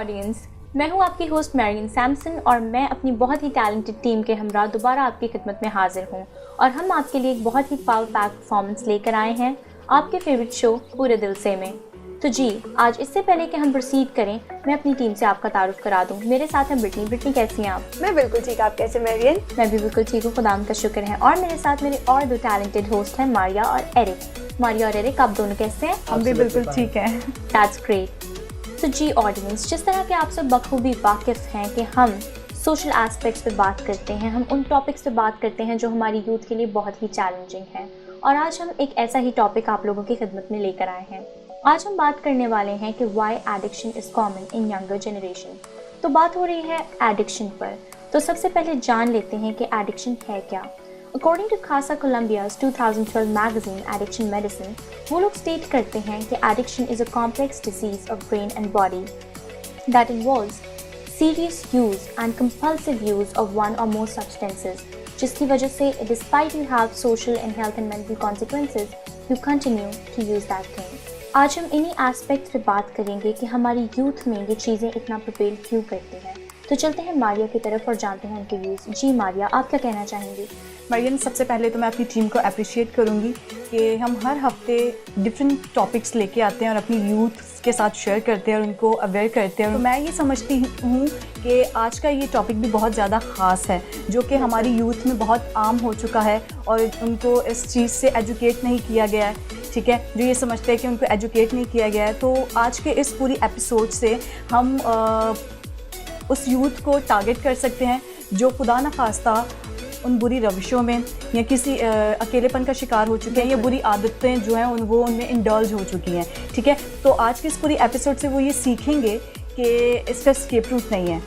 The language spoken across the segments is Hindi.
ऑडियंस, मैं हूं आपकी होस्ट मैरियन सैमसन और मैं अपनी बहुत ही टैलेंटेड टीम के हमरा दोबारा आपकी खिदमत में हाजिर हूं और हम आपके लिए एक बहुत ही पावर पैक परफॉर्मेंस लेकर आए हैं आपके फेवरेट शो पूरे दिल से में। तो जी, आज इससे पहले कि हम प्रोसीड करें, मैं अपनी टीम से आपका तारुफ करा दूं। मेरे साथ हैं ब्रिटनी। ब्रिटनी, कैसी हैं आप? मैं बिल्कुल ठीक, आप कैसे मैरियन? मैं भी बिल्कुल ठीक हूँ, खुदाम का शुक्र है। और मेरे साथ मेरे और दो टैलेंटेड होस्ट हैं, मारिया और एरिक। मारिया और एरिक, आप दोनों कैसे हैं? हम भी बिल्कुल ठीक हैं। That's great. तो जी ऑडियंस, जिस तरह के आप सब बखूबी वाकिफ़ हैं कि हम सोशल एस्पेक्ट्स पे बात करते हैं, हम उन टॉपिक्स पे बात करते हैं जो हमारी यूथ के लिए बहुत ही चैलेंजिंग है, और आज हम एक ऐसा ही टॉपिक आप लोगों की खिदमत में लेकर आए हैं। आज हम बात करने वाले हैं कि why addiction is common in younger generation. तो बात हो रही है एडिक्शन पर। तो सबसे पहले जान लेते हैं कि एडिक्शन है क्या। अकॉर्डिंग टू खासा कोलंबियाज 2012 मैगजीन एडिक्शन मेडिसिन, वो लोग स्टेट करते हैं कि addiction is a complex disease of brain and body that involves serious use and compulsive use of one or more substances, जिसकी वजह से despite you have social and health and mental consequences, you continue to use that thing. आज हम इन्हीं एस्पेक्ट्स पे बात करेंगे कि हमारी यूथ में ये चीज़ें इतना प्रिपेल क्यों करती हैं। तो चलते हैं मारिया की तरफ और जानते हैं उनके व्यूज़। जी मारिया, आप क्या कहना चाहेंगी? मैरियन, सबसे पहले तो मैं अपनी टीम को अप्रिशिएट करूंगी कि हम हर हफ्ते डिफरेंट टॉपिक्स लेके आते हैं और अपनी यूथ के साथ शेयर करते हैं और उनको अवेयर करते हैं। तो मैं ये समझती हूँ कि आज का ये टॉपिक भी बहुत ज़्यादा ख़ास है, जो कि हमारी यूथ में बहुत आम हो चुका है और उनको इस चीज़ से एजुकेट नहीं किया गया है। ठीक है, जो ये समझते हैं कि उनको एजुकेट नहीं किया गया है। तो आज के इस पूरी एपिसोड से हम उस यूथ को टारगेट कर सकते हैं जो खुदा न खास्ता उन बुरी रविशों में या किसी अकेलेपन का शिकार हो चुके हैं, या बुरी आदतें जो हैं वो उनमें इंडल्ज हो चुकी हैं। ठीक है, तो आज के इस पूरी एपिसोड से वो ये सीखेंगे कि इसका एस्केप रूट नहीं है,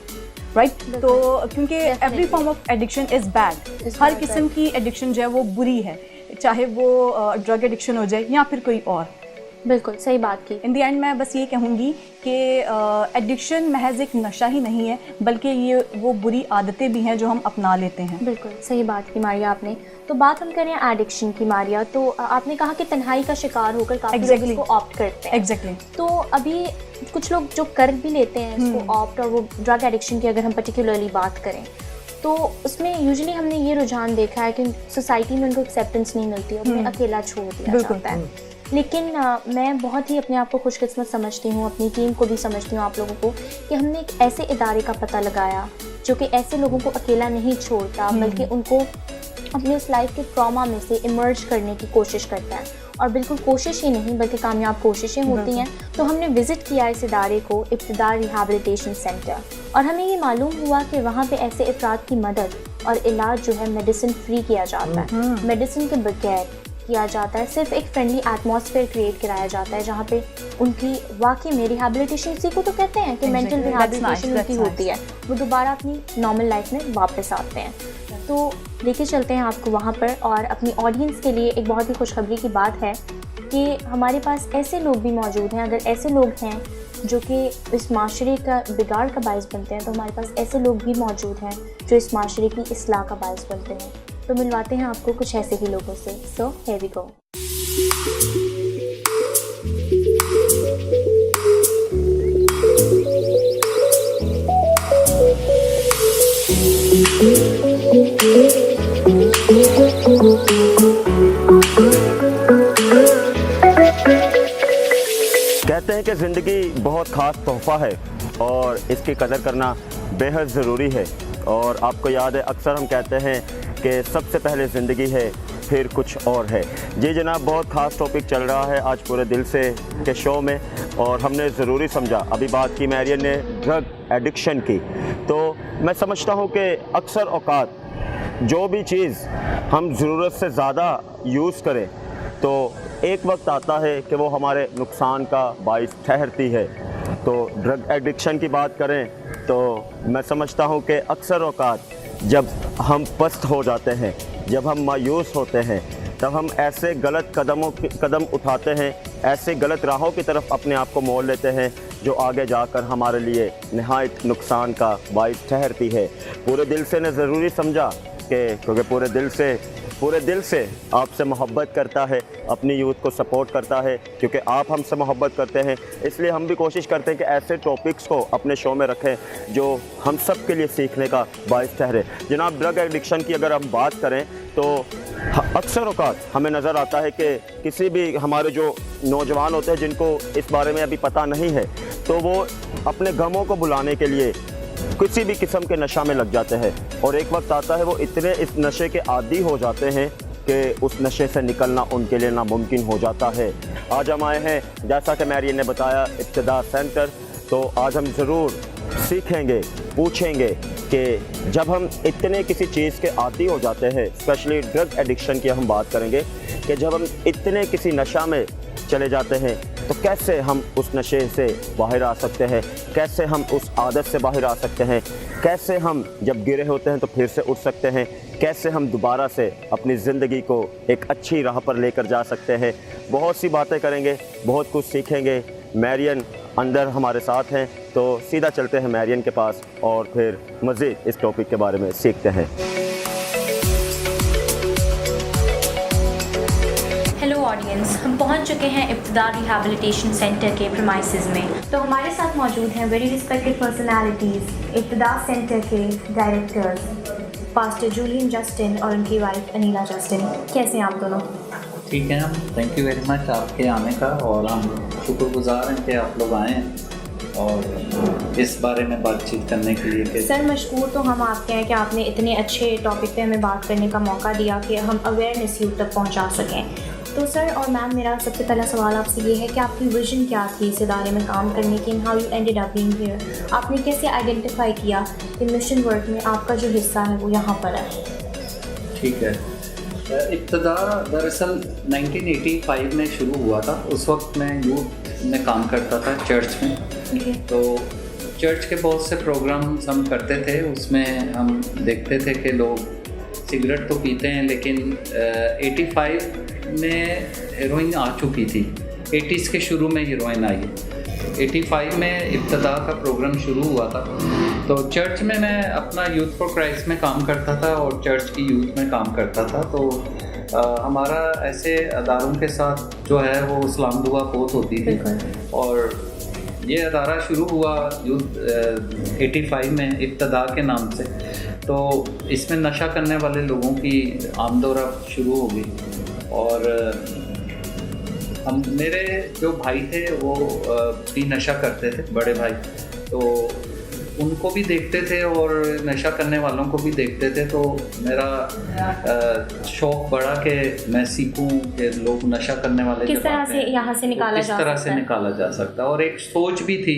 राइट? तो क्योंकि every form of addiction is bad. हर किस्म की एडिक्शन जो है वो बुरी है, चाहे वो ड्रग एडिक्शन हो जाए या फिर कोई और। बिल्कुल सही बात की। इन द एंड मैं बस ये कहूँगी कि एडिक्शन महज एक नशा ही नहीं है, बल्कि ये वो बुरी आदतें भी हैं जो हम अपना लेते हैं। बिल्कुल सही बात की मारिया आपने। तो बात हम करें एडिक्शन की मारिया, तो आपने कहा कि तन्हाई का शिकार होकर काफ़ी लोग इसको ऑप्ट करते हैं। एग्जैक्टली। तो अभी कुछ लोग जो कर भी लेते हैं इसको ऑप्ट, और वो ड्रग एडिक्शन की अगर हम पर्टिकुलरली बात करें तो उसमें यूजुअली हमने ये रुझान देखा है कि सोसाइटी में उनको एक्सेप्टेंस नहीं मिलती, उन्हें अकेला छोड़ दिया जाता है। लेकिन मैं बहुत ही अपने आप को खुशकिस्मत समझती हूँ, अपनी टीम को भी समझती हूँ, आप लोगों को, कि हमने एक ऐसे इदारे का पता लगाया जो कि ऐसे लोगों को अकेला नहीं छोड़ता, बल्कि उनको अपने उस लाइफ के ट्रॉमा में से इमर्ज करने की कोशिश करता है। और बिल्कुल कोशिश ही नहीं बल्कि कामयाब कोशिशें होती हैं। तो हमने विज़िट किया इस इदारे को, इब्तिदा रिहैबिलिटेशन सेंटर, और हमें ये मालूम हुआ कि वहाँ पे ऐसे अफराद की मदद और इलाज जो है मेडिसिन फ्री किया जाता है, मेडिसिन के बगैर किया जाता है। सिर्फ एक फ्रेंडली एटमॉस्फेयर क्रिएट कराया जाता है जहाँ पे उनकी वाकई में रिहैबिलिटेशन, इसी को तो कहते हैं कि मेंटल रिहैबिलिटेशन उनकी होती है, वो दोबारा अपनी नॉर्मल लाइफ में वापस आते हैं। तो लेके चलते हैं आपको वहाँ पर। और अपनी ऑडियंस के लिए एक बहुत ही खुशखबरी की बात है कि हमारे पास ऐसे लोग भी मौजूद हैं। अगर ऐसे लोग हैं जो कि इस माशरे का बिगाड़ का बायस बनते हैं, तो हमारे पास ऐसे लोग भी मौजूद हैं जो इस माशरे की इस्लाह का बायस बनते हैं। तो मिलवाते हैं आपको कुछ ऐसे ही लोगों से। So here we go. कहते हैं कि ज़िंदगी बहुत ख़ास तोहफ़ा है और इसकी कदर करना बेहद ज़रूरी है। और आपको याद है, अक्सर हम कहते हैं कि सबसे पहले ज़िंदगी है, फिर कुछ और है। जी जनाब, बहुत ख़ास टॉपिक चल रहा है आज पूरे दिल से के शो में, और हमने ज़रूरी समझा। अभी बात की मैरियन ने ड्रग एडिक्शन की, तो मैं समझता हूँ कि अक्सर औकात जो भी चीज़ हम ज़रूरत से ज़्यादा यूज़ करें तो एक वक्त आता है कि वो हमारे नुकसान का बाइस ठहरती है। तो ड्रग एडिक्शन की बात करें तो मैं समझता हूँ कि अक्सर औकात जब हम पस्त हो जाते हैं, जब हम मायूस होते हैं, तब हम ऐसे गलत कदम उठाते हैं, ऐसे गलत राहों की तरफ अपने आप को मोड़ लेते हैं जो आगे जाकर हमारे लिए नहायत नुकसान का बाइस ठहरती है। पूरे दिल से ने ज़रूरी समझा कि क्योंकि पूरे दिल से पूरे दिल से आपसे मोहब्बत करता है, अपनी यूथ को सपोर्ट करता है, क्योंकि आप हमसे मोहब्बत करते हैं। इसलिए हम भी कोशिश करते हैं कि ऐसे टॉपिक्स को अपने शो में रखें जो हम सब के लिए सीखने का बायस ठहरे। जनाब, ड्रग एडिक्शन की अगर हम बात करें तो अक्सर औक़ात हमें नज़र आता है कि किसी भी हमारे जो नौजवान होते हैं जिनको इस बारे में अभी पता नहीं है, तो वो अपने गमों को भुलाने के लिए किसी भी किस्म के नशा में लग जाते हैं, और एक वक्त आता है वो इतने इस नशे के आदी हो जाते हैं कि उस नशे से निकलना उनके लिए नामुमकिन हो जाता है। आज हम आए हैं, जैसा कि मैरियन ने बताया, इब्तिदा सेंटर। तो आज हम ज़रूर सीखेंगे, पूछेंगे कि जब हम इतने किसी चीज़ के आदी हो जाते हैं, स्पेशली ड्रग एडिक्शन की हम बात करेंगे, कि जब हम इतने किसी नशा में चले जाते हैं तो कैसे हम उस नशे से बाहर आ सकते हैं, कैसे हम उस आदत से बाहर आ सकते हैं, कैसे हम जब गिरे होते हैं तो फिर से उठ सकते हैं, कैसे हम दोबारा से अपनी ज़िंदगी को एक अच्छी राह पर लेकर जा सकते हैं। बहुत सी बातें करेंगे, बहुत कुछ सीखेंगे। मैरियन अंदर हमारे साथ हैं, तो सीधा चलते हैं मैरियन के पास और फिर मज़ीद इस टॉपिक के बारे में सीखते हैं। हेलो ऑडियंस, हम पहुंच चुके हैं इब्तिदा रिहैबिलिटेशन सेंटर के प्रीमाइसेस में। तो हमारे साथ मौजूद हैं वेरी रिस्पेक्टेड पर्सनालिटीज़, इब्तिदा सेंटर के डायरेक्टर्स पास्टर जूलियन जस्टिन और उनकी वाइफ अनीला जस्टिन। कैसे हैं आप दोनों? ठीक है, हम थैंक यू वेरी मच आपके आने का, और हम शुक्रगुजार हैं कि आप लोग आए हैं और इस बारे में बातचीत करने के लिए। सर, मशकूर तो हम आपके हैं कि आपने इतने अच्छे टॉपिक पे हमें बात करने का मौका दिया कि हम अवेयरनेस यूथ तक पहुंचा सकें। तो सर और मैम, मेरा सबसे पहला सवाल आपसे ये है कि आपकी विज़न क्या थी इस इदारे में काम करने की, and how you ended up being here? आपने कैसे आइडेंटिफाई किया कि मिशन वर्क में आपका जो हिस्सा है वो यहाँ पर है? ठीक है, इब्तिदा दरअसल 1985 में शुरू हुआ था। उस वक्त मैं यूथ में काम करता था चर्च में। तो चर्च के बहुत से प्रोग्राम्स हम करते थे, उसमें हम देखते थे कि लोग सिगरेट तो पीते हैं, लेकिन 85 में हेरोइन आ चुकी थी। 80s के शुरू में हेरोइन आई। 85 में इब्तिदा का प्रोग्राम शुरू हुआ था। तो चर्च में मैं अपना यूथ फॉर क्राइस्ट में काम करता था और चर्च की यूथ में काम करता था। तो हमारा ऐसे अदारों के साथ जो है वो इस्लाम दुआ बहुत होती थी, और ये अदारा शुरू हुआ यूथ 85 में इब्तिदा के नाम से। तो इसमें नशा करने वाले लोगों की आमदोरफ्त शुरू हो गई, और हम मेरे जो भाई थे वो भी नशा करते थे, बड़े भाई, तो उनको भी देखते थे और नशा करने वालों को भी देखते थे। तो मेरा शौक़ बढ़ा कि मैं सीखूं कि लोग नशा करने वाले किस तरह से यहाँ से निकाला जा सकता है, किस तरह से निकाला जा सकता है। और एक सोच भी थी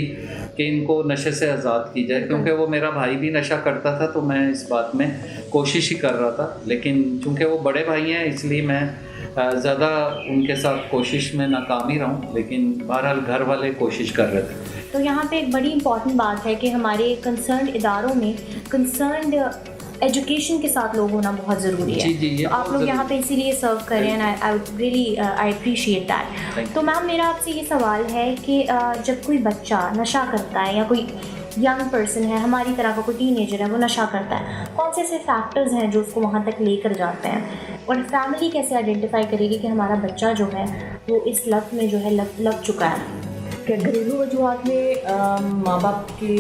कि इनको नशे से आज़ाद की जाए, क्योंकि वो मेरा भाई भी नशा करता था, तो मैं इस बात में कोशिश ही कर रहा था। लेकिन चूँकि वो बड़े भाई हैं, इसलिए मैं ज़्यादा उनके साथ कोशिश में नाकाम ही रहूं, लेकिन बहरहाल घर वाले कोशिश कर रहे थे। तो यहाँ पे एक बड़ी इंपॉर्टेंट बात है कि हमारे कंसर्न इदारों में कंसर्न एजुकेशन के साथ लोग होना बहुत ज़रूरी है। जी, तो आप लोग यहाँ पे इसीलिए सर्व कर रहे हैं, आई अप्रिशिएट दैट। तो मैम, मेरा आपसे ये सवाल है कि जब कोई बच्चा नशा करता है या कोई यंग पर्सन है, हमारी तरह का कोई टीनेजर है, वो नशा करता है, कौन से ऐसे फैक्टर्स हैं जो उसको वहाँ तक लेकर जाते हैं, और फैमिली कैसे आइडेंटिफाई करेगी कि हमारा बच्चा जो है वो इस लत में जो है लग चुका है? कि घरेलू वजूहत में माँ बाप के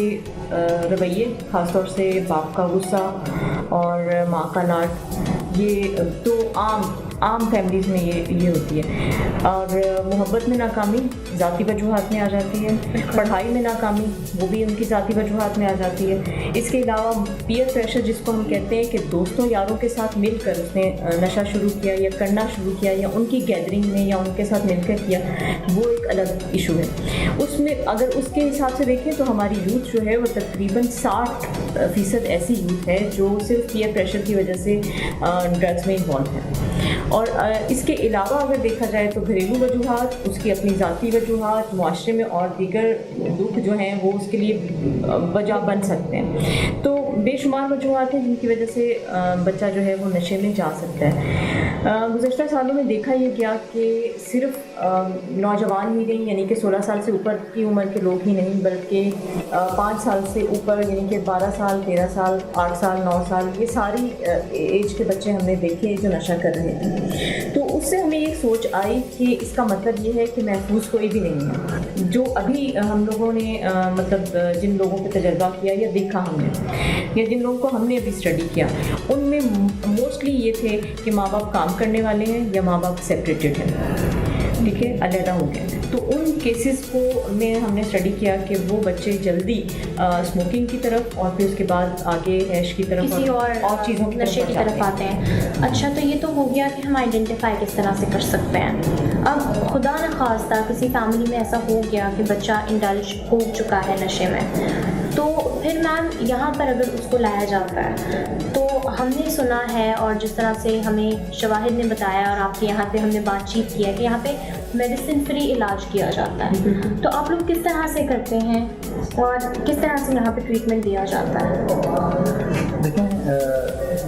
रवैये, ख़ासतौर से बाप का गुस्सा और माँ का डांट, ये तो आम फैमिलीज़ में ये होती है। और मोहब्बत में नाकामी ज़ाती वजूहत में आ जाती है, पढ़ाई में नाकामी वो भी उनकी ज़ाती वजूहत में आ जाती है। इसके अलावा पीयर प्रेशर, जिसको हम कहते हैं कि दोस्तों यारों के साथ मिलकर उसने नशा शुरू किया या करना शुरू किया, या उनकी गैदरिंग में या उनके साथ मिलकर किया, वो एक अलग इशू है। उसमें अगर उसके हिसाब से देखें तो हमारी यूथ जो है वो तकरीबन 60% ऐसी यूथ है जो सिर्फ पीयर प्रेशर की वजह से ड्रग्स में इन्वॉल्व है। और इसके अलावा अगर देखा जाए तो घरेलू वजूहात, उसकी अपनी ज़ाती वजूहात, मुआशरे में और दीगर दुख जो हैं वो उसके लिए वजह बन सकते हैं। तो बेशुमार वजूहात हैं जिनकी वजह से बच्चा जो है वो नशे में जा सकता है। गुज़श्ता सालों में देखा ये गया कि सिर्फ नौजवान ही नहीं, यानी कि 16 साल से ऊपर की उम्र के लोग ही नहीं, बल्कि 5 साल से ऊपर यानी कि 12 साल, 13 साल, 8 साल, 9 साल, ये सारी एज के बच्चे हमने देखे जो नशा कर रहे थे। तो उससे हमें ये सोच आई कि इसका मतलब ये है कि महफूज कोई भी नहीं है। जो अभी हम लोगों ने मतलब जिन लोगों पर तजर्बा किया या देखा हमने, या जिन लोगों को हमने अभी स्टडी किया, उनमें मोस्टली ये थे कि माँ बाप काम करने वाले हैं या माँ बाप सेपरेटेड हैं, ठीक है, अलहदा हो गए। तो उन केसेस को में हमने स्टडी किया कि वो बच्चे जल्दी स्मोकिंग की तरफ और फिर उसके बाद आगे हैश की तरफ किसी और चीज़ों की नशे की तरफ आते हैं। अच्छा, तो ये तो हो गया कि हम आइडेंटिफाई किस तरह से कर सकते हैं। अब खुदा न खास्ता किसी फैमिली में ऐसा हो गया कि बच्चा इंडल्ज हो चुका है नशे में, तो फिर मैम यहाँ पर अगर उसको लाया जाता है, तो हमने सुना है और जिस तरह से हमें शवाहिद ने बताया और आपके यहाँ पे हमने बातचीत की है कि यहाँ पे मेडिसिन फ्री इलाज किया जाता है। तो आप लोग किस तरह से करते हैं और किस तरह से यहाँ पे ट्रीटमेंट दिया जाता है? देखें,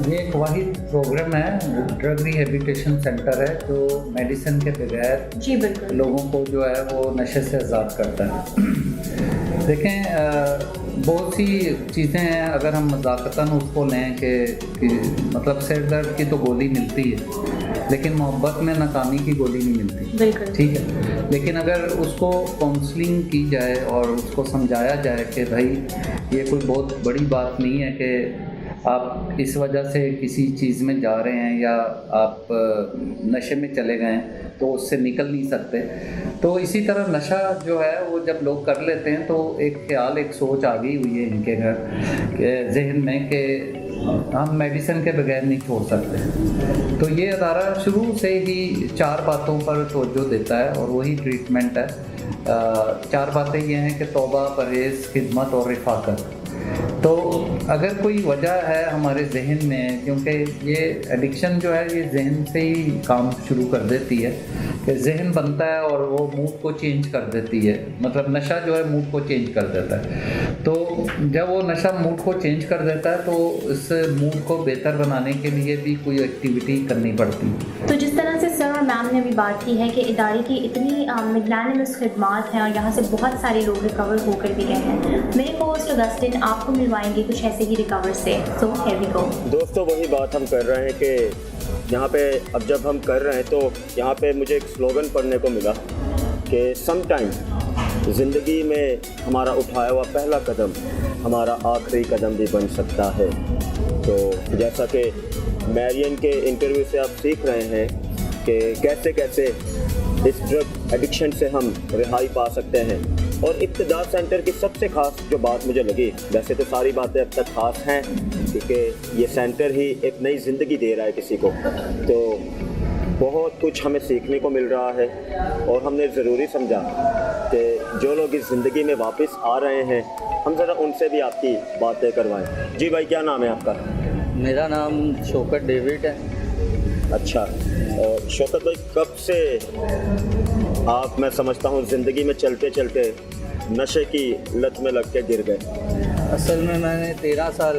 ये एक वाहिद प्रोग्राम है, ड्रग रिहेबिलिटेशन सेंटर है, जो मेडिसिन के बगैर जी बिल्कुल लोगों को जो है वो नशे से आज़ाद करता है। देखें, बहुत सी चीज़ें हैं, अगर हम मज़ाक़तन उसको लें कि मतलब सिर दर्द की तो गोली मिलती है, लेकिन मोहब्बत में नाकामी की गोली नहीं मिलती, बिल्कुल ठीक है। लेकिन अगर उसको काउंसलिंग की जाए और उसको समझाया जाए कि भाई ये कोई बहुत बड़ी बात नहीं है कि आप इस वजह से किसी चीज़ में जा रहे हैं या आप नशे में चले गए हैं तो उससे निकल नहीं सकते। तो इसी तरह नशा जो है वो जब लोग कर लेते हैं तो एक ख्याल, एक सोच आ गई हुई है इनके घर के जहन में कि हम मेडिसिन के बगैर नहीं छोड़ सकते। तो ये अदारा शुरू से ही 4 बातों पर तवज्जो देता है और वही ट्रीटमेंट है। 4 बातें ये हैं कि तौबा, परहेज़, खिदमत और रिफाकत। तो अगर कोई वजह है हमारे जहन में, क्योंकि ये एडिक्शन जो है ये जहन से ही काम शुरू कर देती है कि जहन बनता है और वो मूड को चेंज कर देती है, मतलब नशा जो है मूड को चेंज कर देता है। तो जब वो नशा मूड को चेंज कर देता है तो इस मूड को बेहतर बनाने के लिए भी कोई एक्टिविटी करनी पड़ती है। तो जिस तरह से सर और मैम ने अभी बात की है कि इदारे की इतनी मैग्नानिमस खिदमात हैं और यहाँ से बहुत सारे लोग रिकवर होकर भी गए हैं, मेरे होस्ट अगस्टिन आपको मिलवाएंगे कुछ ऐसे ही रिकवर से। So here we go. दोस्तों, वही बात हम कर रहे हैं कि यहाँ पे अब जब हम कर रहे हैं तो यहाँ पे मुझे एक स्लोगन पढ़ने को मिला कि समटाइम ज़िंदगी में हमारा उठाया हुआ पहला कदम हमारा आखिरी कदम भी बन सकता है। तो जैसा कि मैरियन के इंटरव्यू से आप सीख रहे हैं कि कैसे कैसे इस ड्रग एडिक्शन से हम रिहाई पा सकते हैं। और इब्तिदा सेंटर की सबसे ख़ास जो बात मुझे लगी, वैसे तो सारी बातें अब तक ख़ास हैं क्योंकि ये सेंटर ही एक नई ज़िंदगी दे रहा है किसी को, तो बहुत कुछ हमें सीखने को मिल रहा है और हमने ज़रूरी समझा कि जो लोग इस ज़िंदगी में वापस आ रहे हैं हम ज़रा उनसे भी आपकी बातें करवाएं। जी भाई, क्या नाम है आपका? मेरा नाम शौकत डेविड है। अच्छा, शौकत भाई, कब से आप, मैं समझता हूँ, ज़िंदगी में चलते चलते नशे की लत में लग के गिर गए? असल में मैंने 13 साल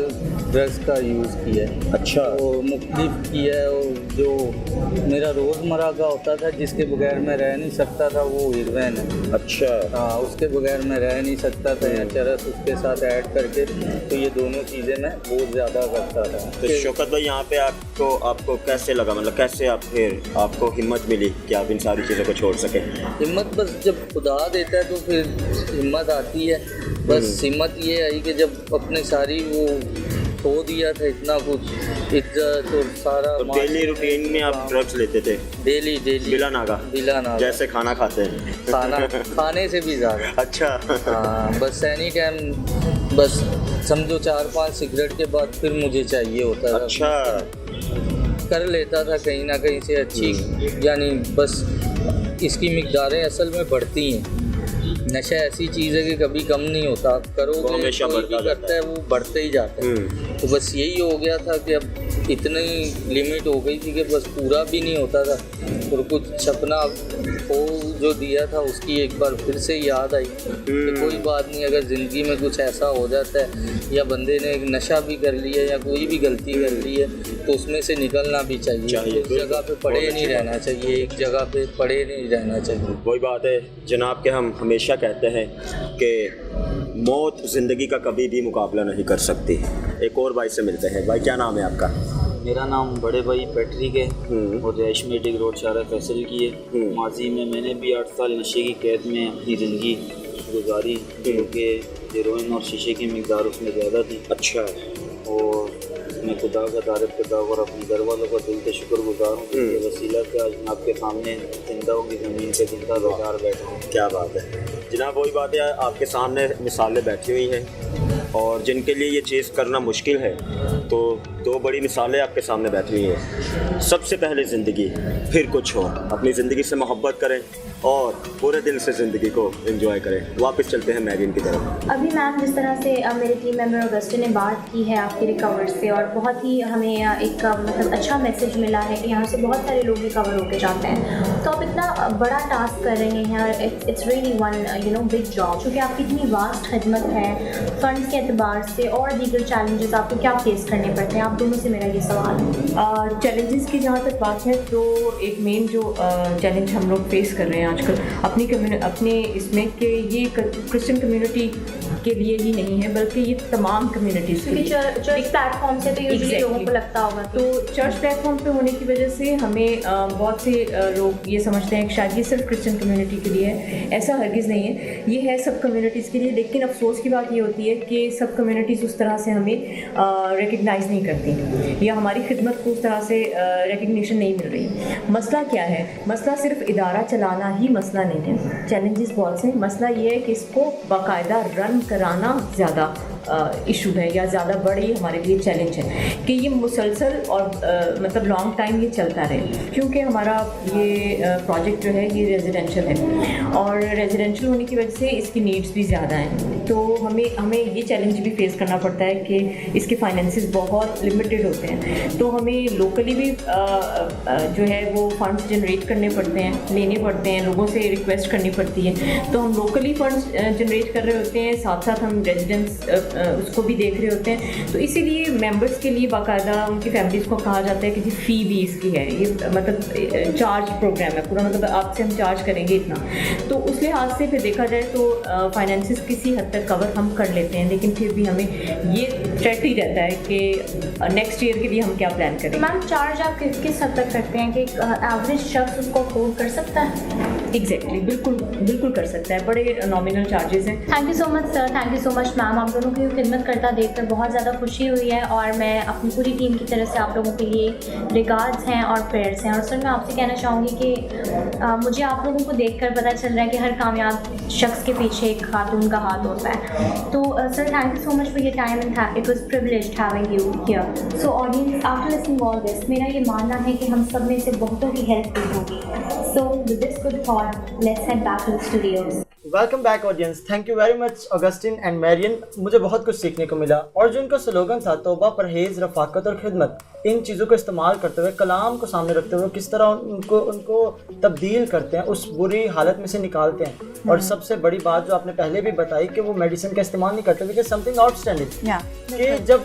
ड्रग्स का यूज़ किया है। अच्छा। और मुख्तलिफ किया है, और जो मेरा रोज़मर्रा का होता था जिसके बगैर मैं रह नहीं सकता था वो हेरोइन है। अच्छा। हाँ, उसके बगैर मैं रह नहीं सकता था, या चरस उसके साथ ऐड करके, तो ये दोनों चीज़ें मैं बहुत ज़्यादा करता था। तो शौकत भाई, यहाँ पे आपको कैसे लगा, मतलब कैसे आपको हिम्मत मिली कि आप इन सारी चीज़ों को छोड़ सकें? हिम्मत बस जब खुदा देता है तो फिर हिम्मत आती है। बस हिम्मत ये आई कि जब अपने सारी वो खो दिया था, इतना कुछ इज्जत और सारा। तो डेली रूटीन में आप ड्रग्स लेते थे? डेली बिला नागा जैसे खाना खाते हैं? खाने से भी ज़्यादा। अच्छा। हाँ, बस एनी टाइम, बस समझो 4-5 सिगरेट के बाद फिर मुझे चाहिए होता था। अच्छा। कर लेता था कहीं ना कहीं से अच्छी, यानी बस इसकी मिकदारें असल में बढ़ती हैं। नशा ऐसी चीज़ है कि कभी कम नहीं होता, करोगे हमेशा बढ़ता करता है, वो बढ़ते ही जाता है। तो बस यही हो गया था कि अब इतनी लिमिट हो गई थी कि बस पूरा भी नहीं होता था, और कुछ सपना वो जो दिया था उसकी एक बार फिर से याद आई कि कोई बात नहीं, अगर ज़िंदगी में कुछ ऐसा हो जाता है या बंदे ने एक नशा भी कर लिया या कोई भी गलती कर ली है तो उसमें से निकलना भी चाहिए। एक जगह पे पड़े नहीं रहना चाहिए, एक जगह पे पड़े नहीं रहना चाहिए। वही बात है जनाब के हम हमेशा कहते हैं कि मौत ज़िंदगी का कभी भी मुकाबला नहीं कर सकती। एक और भाई से मिलते हैं। भाई क्या नाम है आपका? मेरा नाम बड़े भाई पैट्रिक है और रिहाइश मेडिक रोड शारा फैसल की है। माजी में मैंने भी 8 साल नशे की कैद में अपनी ज़िंदगी गुजारी, क्योंकि हेरोइन और शीशे की मिकदार उसमें ज़्यादा थी। अच्छा। और मैं खुदा का तारीफ़ करता हूँ और अपने घर वालों का दिल से शुक्रगुजार हूँ कि वसीला से आज मैं आपके सामने जिंदाओं की ज़मीन पे जिंदा बेकार बैठा हूँ। क्या बात है जनाब, वही बात है, आपके सामने मिसालें बैठी हुई हैं और जिनके लिए ये चीज़ करना मुश्किल है, तो 2 बड़ी मिसालें आपके सामने बैठी हुई हैं। सबसे पहले ज़िंदगी, फिर कुछ हो। अपनी ज़िंदगी से मोहब्बत करें और पूरे दिल से ज़िंदगी को एंजॉय करें। वापस चलते हैं मैरियन की तरफ। अभी मैम जिस तरह से मेरे टीम मेंबर ऑगस्टिन ने बात की है आपके रिकवर से, और बहुत ही हमें एक मतलब अच्छा मैसेज मिला है कि यहाँ से बहुत सारे लोग रिकवर होके जाते हैं। तो आप इतना बड़ा टास्क कर रहे हैं और it's really one big job, क्योंकि आपकी इतनी वास्ट खिदमत है फंड्स के एतबार से और दीगर चैलेंजेस आपको क्या फेस करने पड़ते हैं? आप दोनों से मेरा ये सवाल है। चैलेंजेस की जहाँ तक बात है तो एक मेन जो चैलेंज हम लोग फेस कर रहे हैं आजकल अपने इसमें कि ये क्रिश्चियन कम्युनिटी के लिए ही नहीं है बल्कि ये तमाम कम्युनिटीज़ के लिए। चर्च प्लेटफॉर्म से तो यूजुअली लोगों को लगता होगा तो चर्च प्लेटफॉर्म पे होने की वजह से हमें बहुत से लोग ये समझते हैं कि शायद ये सिर्फ क्रिश्चियन कम्युनिटी के लिए है। ऐसा हरगिज़ नहीं है, ये है सब कम्युनिटीज़ के लिए। लेकिन अफसोस की बात ये होती है कि सब कम्युनिटीज़ उस तरह से हमें रिकग्नाइज़ नहीं करती या हमारी खिदमत को उस तरह से रिकग्निशन नहीं मिल रही। मसला क्या है? मसला सिर्फ इदारा चलाना ही मसला नहीं है, चैलेंजेस बहुत से। मसला ये है कि इसको बाकायदा रन कराना ज़्यादा इशू है या ज़्यादा बड़ी हमारे लिए चैलेंज है कि ये मुसलसल और मतलब लॉन्ग टाइम ये चलता रहे, क्योंकि हमारा ये प्रोजेक्ट जो है ये रेजिडेंशियल है और रेजिडेंशियल होने की वजह से इसकी नीड्स भी ज़्यादा हैं। तो हमें ये चैलेंज भी फेस करना पड़ता है कि इसके फाइनेंसेस बहुत लिमिटेड होते हैं। तो हमें लोकली भी जो है वो फंड्स जनरेट करने पड़ते हैं, लेने पड़ते हैं, लोगों से रिक्वेस्ट करनी पड़ती है। तो हम लोकली फंड्स जनरेट कर रहे होते हैं, साथ साथ हम रेजिडेंट्स उसको भी देख रहे होते हैं। तो इसीलिए मेंबर्स के लिए बाकायदा उनकी फैमिलीज़ को कहा जाता है कि जी फ़ी भी इसकी है, ये मतलब चार्ज प्रोग्राम है पूरा, मतलब आपसे हम चार्ज करेंगे इतना। तो उस लिहाज से फिर देखा जाए तो फाइनेंसिस किसी हद तक कवर हम कर लेते हैं, लेकिन फिर भी हमें ये थ्रेट ही रहता है कि नेक्स्ट ईयर के लिए हम क्या प्लान करें। मैम चार्ज आप किस हद तक करते हैं कि एवरेज शख्स उसको अफोर्ड कर सकता है? एग्जैक्टली, बिल्कुल कर सकता है, बड़े नॉमिनल चार्जेस हैं। Thank you so much sir, thank you so much ma'am. आप दोनों की खिदमत करता देखकर बहुत ज़्यादा खुशी हुई है और मैं अपनी पूरी टीम की तरफ से आप लोगों के लिए रिगार्ड्स हैं और प्रेयर्स हैं। और सर मैं आपसे कहना चाहूँगी कि मुझे आप लोगों को देखकर पता चल रहा है कि हर कामयाब शख्स के पीछे एक खातून का हाथ होता है। तो sir thank you so much for your time and it was privileged having you here. So audience, after listening all this, मेरा ये मानना है कि हम सब में से बहुतों की हेल्प हुई होगी। So with this good thought let's head back to the studios. Welcome back audience, thank you very much Augustine and Marian. मुझे बहुत कुछ सीखने को मिला और जो उनका स्लोगन था तौबा, परहेज़, रफ़ाकत और खिदमत, इन चीज़ों को इस्तेमाल करते हुए, कलाम को सामने रखते हुए किस तरह उनको तब्दील करते हैं, उस बुरी हालत में से निकालते हैं। और सबसे बड़ी बात जो आपने पहले भी बताई कि वो मेडिसिन का इस्तेमाल नहीं करते, बिकॉज समथिंग आउटस्टैंडिंग कि जब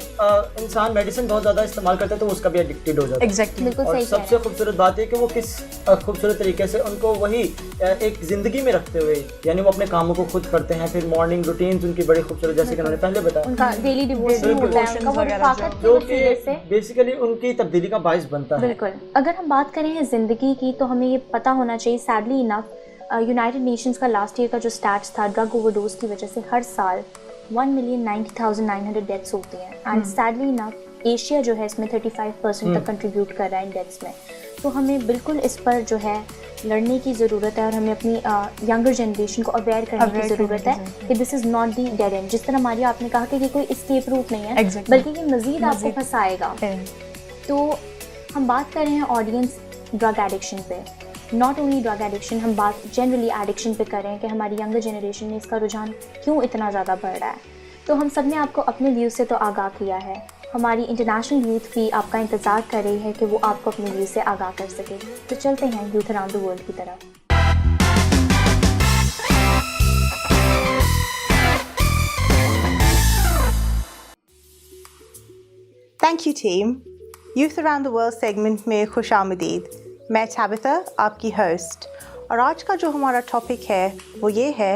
इंसान मेडिसिन बहुत ज़्यादा इस्तेमाल करता है तो उसका भी एडिक्टेड हो जाता है। एग्जैक्टली। और सबसे खूबसूरत बात है कि वो किस खूबसूरत तरीके से उनको वही एक ज़िंदगी में रखते हुए, यानी वो अपने कामों को खुद करते हैं। फिर मॉर्निंग रूटीन्स उनकी बड़ी खूबसूरत, जैसे कि उन्होंने पहले बताया, उनका डेली डिवोशन होता है, उनका वो रफ़ाकत की जो वसीले से कि बेसिकली उनकी तब्दीली का बाइस बनता है। बिल्कुल। अगर हम बात करें ज़िंदगी की तो हमें ये पता होना चाहिए, सैडली इनफ यूनाइटेड नेशंस का लास्ट ईयर का जो स्टैट्स था, ड्रग ओवरडोज की वजह से हर साल 1,90,900 डेथ्स होती हैं। एंड सैडली इनफ एशिया जो है इसमें 35% तक कंट्रीब्यूट कर रहा है इन डेथ्स में। तो हमें बिल्कुल इस पर जो है लड़ने की ज़रूरत है और हमें अपनी यंगर जनरेशन को अवेयर करने की ज़रूरत है कि this is not the dead and. जिस तरह मारिया आपने कहा कि ये कोई एस्केप रूट नहीं है, बल्कि ये मज़ीद आपको फंसाएगा। तो हम बात कर रहे हैं ऑडियंस ड्रग एडिक्शन पे, नॉट ओनली ड्रग एडिक्शन, हम बात जनरली एडिक्शन पे कर रहे हैं कि हमारी यंगर जनरेशन में इसका रुझान क्यों इतना ज़्यादा बढ़ रहा है। तो हम सब ने आपको अपने व्यूज़ से तो आगाह किया है, हमारी इंटरनेशनल यूथ भी आपका इंतज़ार कर रही है कि वो आपको अपने व्यूज़ से आगाह कर सके। तो चलते हैं यूथ अराउंड द वर्ल्ड की तरफ। Thank you team. Youth around the world segment में खुश आमदीद। मैं tabitha आपकी होस्ट, और आज का जो हमारा टॉपिक है वो ये है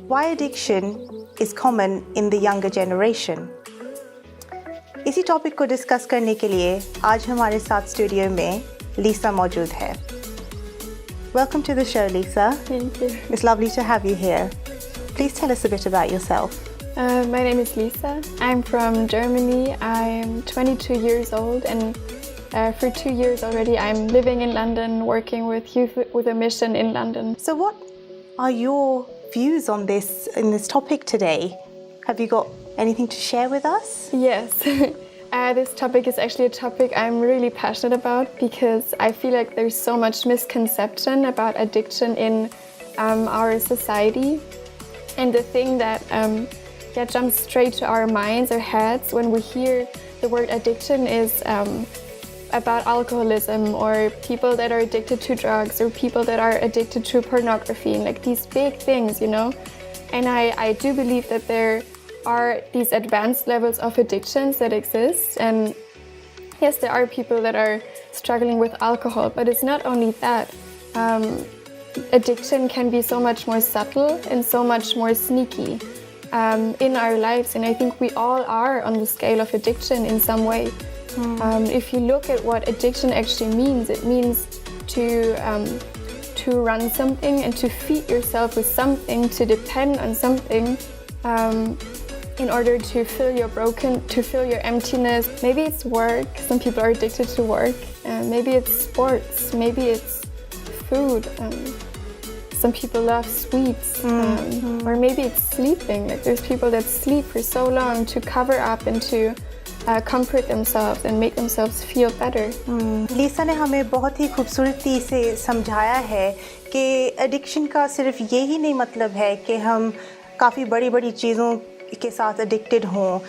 Why addiction is common in the younger generation। इसी टॉपिक को डिस्कस करने के लिए आज हमारे साथ स्टूडियो में लीसा मौजूद है। Welcome to the show, Lisa. Thank you. It's lovely to have you here. Please tell us a bit about yourself. My name is Lisa. I'm from Germany. I'm 22 years old, and for 2 years already I'm living in London, working with Youth with a Mission in London. So what are your views on this topic today? Have you got anything to share with us? Yes. This topic is actually a topic I'm really passionate about because I feel like there's so much misconception about addiction in our society. And the thing that jumps straight to our minds or heads when we hear the word addiction is about alcoholism, or people that are addicted to drugs, or people that are addicted to pornography, and like these big things, you know. And I do believe that there are these advanced levels of addictions that exist, and yes, there are people that are struggling with alcohol, but it's not only that. Addiction can be so much more subtle and so much more sneaky in our lives, and I think we all are on the scale of addiction in some way. If you look at what addiction actually means, it means to run something and to feed yourself with something, to depend on something in order to fill your emptiness. Maybe it's work. Some people are addicted to work. Maybe it's sports. Maybe it's food. Some people love sweets, or maybe it's sleeping. Like there's people that sleep for so long to cover up and to comfort themselves and make themselves feel better. लीसा ने हमें बहुत ही खूबसूरती से समझाया है कि एडिक्शन का सिर्फ यही नहीं मतलब है कि हम काफ़ी बड़ी बड़ी चीज़ों के साथ एडिक्टेड हों,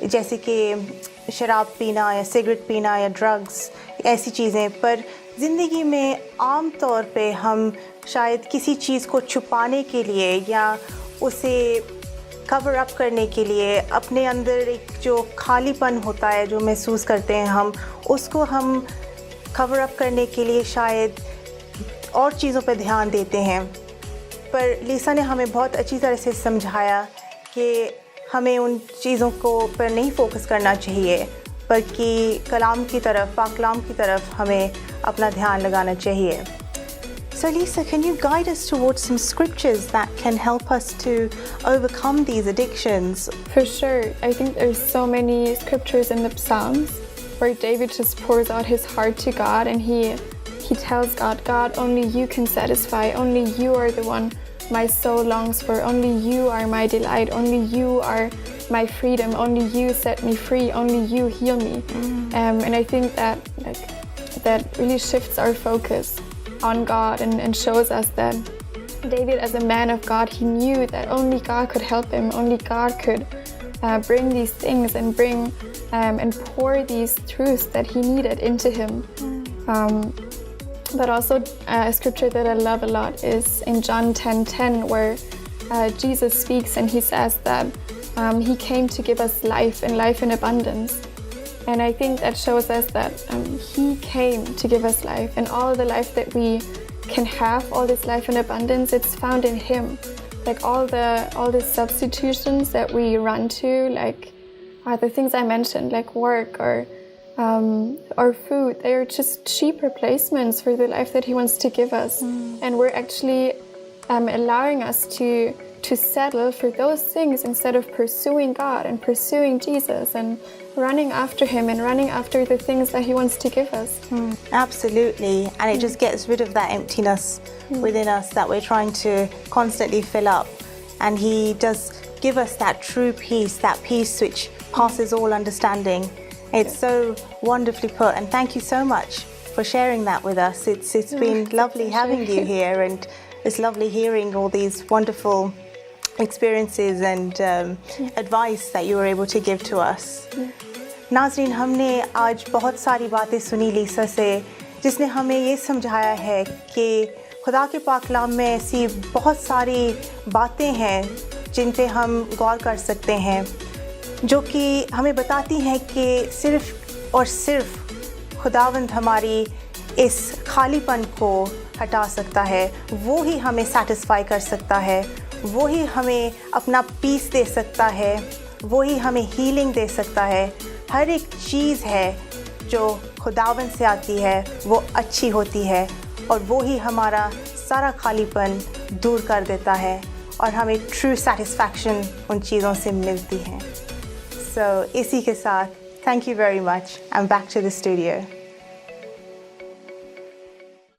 जैसे कि शराब पीना या सिगरेट पीना या ड्रग्स, ऐसी चीज़ें। पर ज़िंदगी में आम तौर पे हम शायद किसी चीज़ को छुपाने के लिए या उसे कवर अप करने के लिए अपने अंदर एक जो खालीपन होता है जो महसूस करते हैं हम, उसको हम कवर अप करने के लिए शायद और चीज़ों पर ध्यान देते हैं। पर लीसा ने हमें बहुत अच्छी तरह से समझाया कि हमें उन चीज़ों को पर नहीं फोकस करना चाहिए, बल्कि कलाम की तरफ, पाकलाम की तरफ हमें अपना ध्यान लगाना चाहिए। So Lisa, can you guide us towards some scriptures that can help us to overcome these addictions? For sure. I think there's so many scriptures in the Psalms where David just pours out his heart to God, and he tells God, God, only you can satisfy, only you are the one my soul longs for, only you are my delight, only you are my freedom, only you set me free, only you heal me. And I think that really shifts our focus on God and shows us that David, as a man of God, he knew that only God could help him, only God could bring these things and bring and pour these truths that he needed into him. But also a scripture that I love a lot is in John 10:10, where Jesus speaks and he says that he came to give us life and life in abundance. And I think that shows us that he came to give us life, and all the life that we can have, all this life in abundance, it's found in him. Like all the substitutions that we run to, like the things I mentioned, like work or food, they are just cheap replacements for the life that he wants to give us. And we're actually allowing us to settle for those things instead of pursuing God and pursuing Jesus and running after him and running after the things that he wants to give us. Absolutely. And it just gets rid of that emptiness within us that we're trying to constantly fill up. And he does give us that true peace, that peace which passes all understanding. It's so wonderfully put, and thank you so much for sharing that with us. It's been lovely having you here, and it's lovely hearing all these wonderful experiences and advice that you were able to give to us. नाज़रीन, हमने आज बहुत सारी बातें सुनी लीसा से, जिसने हमें ये समझाया है कि खुदा के पाक कलाम में ऐसी बहुत सारी बातें हैं जिन पे हम गौर कर सकते हैं, जो कि हमें बताती हैं कि सिर्फ़ और सिर्फ खुदावंद हमारी इस खालीपन को हटा सकता है, वो ही हमें सेटिस्फाई कर सकता है, वो ही हमें अपना पीस दे सकता है, वो ही हमें हीलिंग दे सकता है। हर एक चीज़ है जो खुदावंद से आती है वो अच्छी होती है, और वो ही हमारा सारा खालीपन दूर कर देता है और हमें ट्रू सेटिस्फैक्शन उन चीज़ों से मिलती है। सो इसी के साथ thank you very much. I am back to the studio.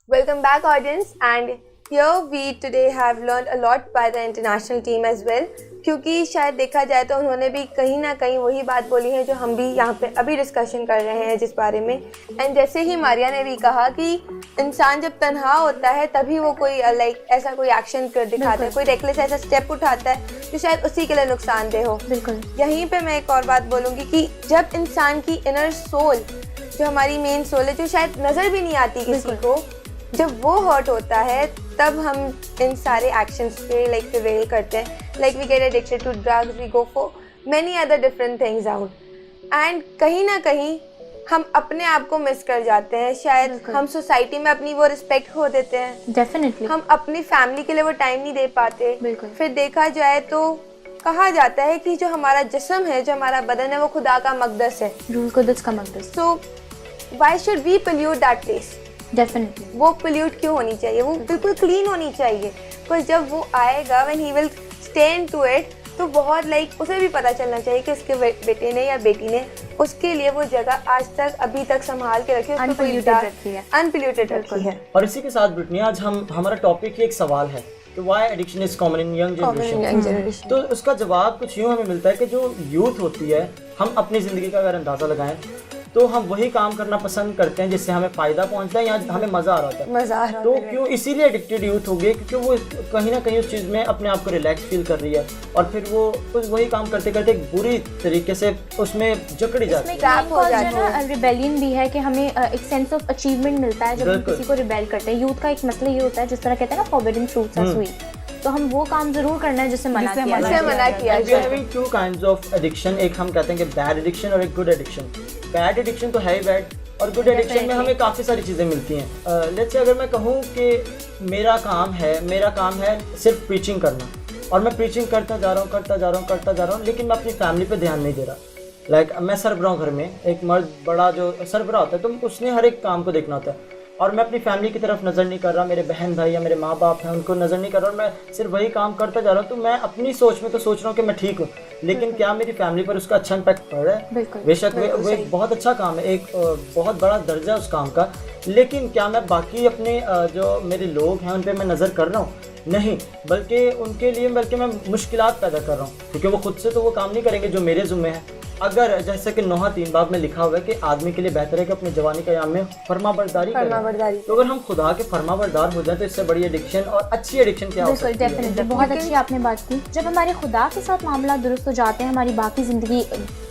Welcome back, audience, and here we today have learned a lot by the international team as well, क्योंकि शायद देखा जाए तो उन्होंने भी कहीं ना कहीं वही बात बोली है जो हम भी यहाँ पे अभी डिस्कशन कर रहे हैं जिस बारे में। एंड जैसे ही मारिया ने भी कहा कि इंसान जब तन्हा होता है तभी वो कोई ऐसा कोई एक्शन कर दिखाता है, कोई रेकलेस ऐसा स्टेप उठाता है जो शायद उसी के लिए नुकसानदेह हो। बिल्कुल। यहीं पे मैं एक और बात बोलूँगी कि जब इंसान की इनर सोल, जो हमारी मेन सोल है, जो शायद नज़र भी नहीं आती किसी को, जब वो हर्ट होता है तब हम इन सारे एक्शंस पे प्रिवेल करते हैं। We get addicted to drugs, we go for many other different things out, and कहीं ना कहीं हम अपने आप को मिस कर जाते हैं। शायद हम सोसाइटी में अपनी वो रिस्पेक्ट खो देते हैं। डेफिनेटली। हम अपनी फैमिली के लिए वो टाइम नहीं दे पाते। फिर देखा जाए तो कहा जाता है कि जो हमारा जिस्म है, जो हमारा बदन है, वो खुदा का मकदस है, रूह कुद्दस का मकदस। So why should we pollute that place? Definitely. वो पोल्यूट क्यों होनी चाहिए? वो बिल्कुल क्लीन होनी चाहिए। पर जब वो आएगा, when he will stay into it, तो बहुत उसे भी पता चलना चाहिए कि उसके बेटे ने या बेटी ने उसके लिए वो जगह आज तक अभी तक संभाल के रखी है, अनपोल्यूटेड रखी है। और इसी के साथ ब्रिटनी, आज हमारा टॉपिक ही एक सवाल है कि why addiction is common in young generation. तो उसका जवाब कुछ यूँ हमें मिलता है कि जो यूथ होती है, हम अपनी ज़िंदगी का अगर अंदाज़ा लगाएं तो हम वही काम करना पसंद करते हैं जिससे हमें फ़ायदा पहुंचता है या हमें मज़ा आ रहा है। तो क्यों इसीलिए एडिक्टेड यूथ हो गए, क्योंकि वो कहीं ना कहीं उस चीज़ में अपने आप को रिलैक्स फील कर रही है, और फिर वो वही काम करते करते एक बुरी तरीके से उसमें जकड़ी जाती है। रिबेलियन भी है कि हमें एक सेंस ऑफ अचीवमेंट मिलता है जब हम किसी को रिबेल करते हैं। यूथ का एक मसला ये होता है, जिस तरह कहते हैं ना, फॉरबिडन फ्रूट्स आर स्वीट, तो हम वो काम जरूर करना है जिससे मना किया जाए। We are having two kinds of addiction. एक हम कहते हैं कि बैड एडिक्शन और एक गुड एडिक्शन। बैड एडिक्शन तो है ही बैड, और गुड एडिक्शन में हमें काफ़ी सारी चीज़ें मिलती हैं। लेट्स से अगर मैं कहूँ कि मेरा काम है सिर्फ प्रीचिंग करना, और मैं प्रीचिंग करता जा रहा हूँ, लेकिन मैं अपनी फैमिली पे ध्यान नहीं दे रहा। मैं सरबराह हूँ घर में, एक मर्द बड़ा जो सरबराह होता है, तो उसने हर एक काम को देखना होता है, और मैं अपनी फैमिली की तरफ नज़र नहीं कर रहा, मेरे बहन भाई या मेरे माँ बाप हैं उनको नज़र नहीं कर रहा, और मैं सिर्फ वही काम करता जा रहा हूँ। तो मैं अपनी सोच में तो सोच रहा हूँ कि मैं ठीक हूँ, लेकिन क्या मेरी फैमिली पर उसका अच्छा इम्पैक्ट पड़ रहा है? बेशक वो एक बहुत अच्छा काम है, एक बहुत बड़ा दर्जा है उस काम का, लेकिन क्या मैं बाकी अपने जो मेरे लोग हैं उन पर मैं नज़र कर रहा हूँ? नहीं, बल्कि मैं मुश्किलात पैदा कर रहा हूँ, क्योंकि वो खुद से तो वो काम नहीं करेंगे जो मेरे ज़िम्मे है। अगर जैसे कि नोहा 3 बाब में लिखा हुआ है कि आदमी के लिए बेहतर है कि अपनी जवानी के याम में फरमाबरदारी करें, तो अगर हम खुदा के फरमाबरदार हो जाए तो इससे बड़ी एडिक्शन और अच्छी एडिक्शन क्या हो सकती है? डेफिनेटली, बहुत अच्छी आपने बात की। जब हमारे खुदा के साथ मामला दुरुस्त हो जाते हैं, हमारी बाकी ज़िंदगी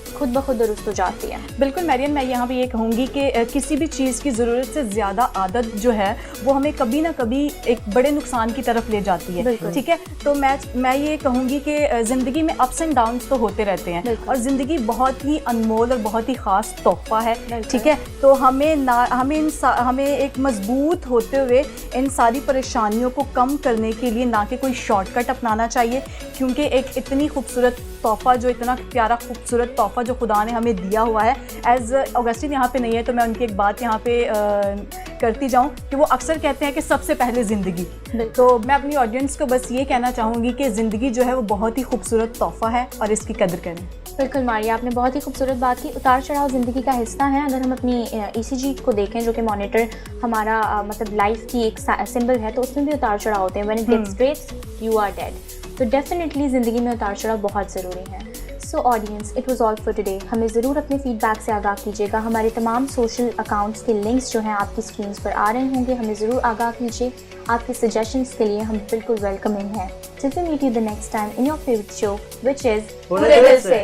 खुद ब खुद दुरुस्त हो जाती है। बिल्कुल मैरियन, मैं यहाँ पे ये कहूँगी कि किसी भी चीज़ की ज़रूरत से ज़्यादा आदत जो है वो हमें कभी ना कभी एक बड़े नुकसान की तरफ ले जाती है। ठीक है, तो मैं ये कहूँगी कि ज़िंदगी में अप्स एंड डाउन्स तो होते रहते हैं, और ज़िंदगी बहुत ही अनमोल और बहुत ही ख़ास तोहफ़ा है। ठीक है, तो हमें एक मजबूत होते हुए इन सारी परेशानियों को कम करने के लिए ना कि कोई शॉर्टकट अपनाना चाहिए, क्योंकि एक इतनी खूबसूरत तोहफ़ा, जो इतना प्यारा खूबसूरत तोहफ़ा जो खुदा ने हमें दिया हुआ है। एज ऑगस्टिन यहाँ पे नहीं है तो मैं उनकी एक बात यहाँ पे करती जाऊँ कि वो अक्सर कहते हैं कि सबसे पहले ज़िंदगी। तो मैं अपनी ऑडियंस को बस ये कहना चाहूँगी कि ज़िंदगी जो है वो बहुत ही खूबसूरत तोहफ़ा है और इसकी कदर करें। बिल्कुल मारिया, आपने बहुत ही खूबसूरत बात की। उतार चढ़ाव ज़िंदगी का हिस्सा है। अगर हम अपनी ECG को देखें, जो कि मॉनिटर हमारा मतलब लाइफ की एक सिंबल है, तो उसमें भी उतार चढ़ाव होते हैं। When it gets straight you are dead. तो डेफिनेटली ज़िंदगी में उतार चढ़ाव बहुत ज़रूरी है। So audience, it was all for today. हमें ज़रूर अपने फीडबैक से आगाह कीजिएगा। हमारे तमाम सोशल अकाउंट्स के लिंक्स जो हैं आपकी स्क्रीन्स पर आ रहे होंगे, हमें ज़रूर आगाह कीजिए। आपके सजेशंस के लिए हम बिल्कुल वेलकमिंग हैं। Till we meet you the next time in your favourite show, which is पूरे दिल से।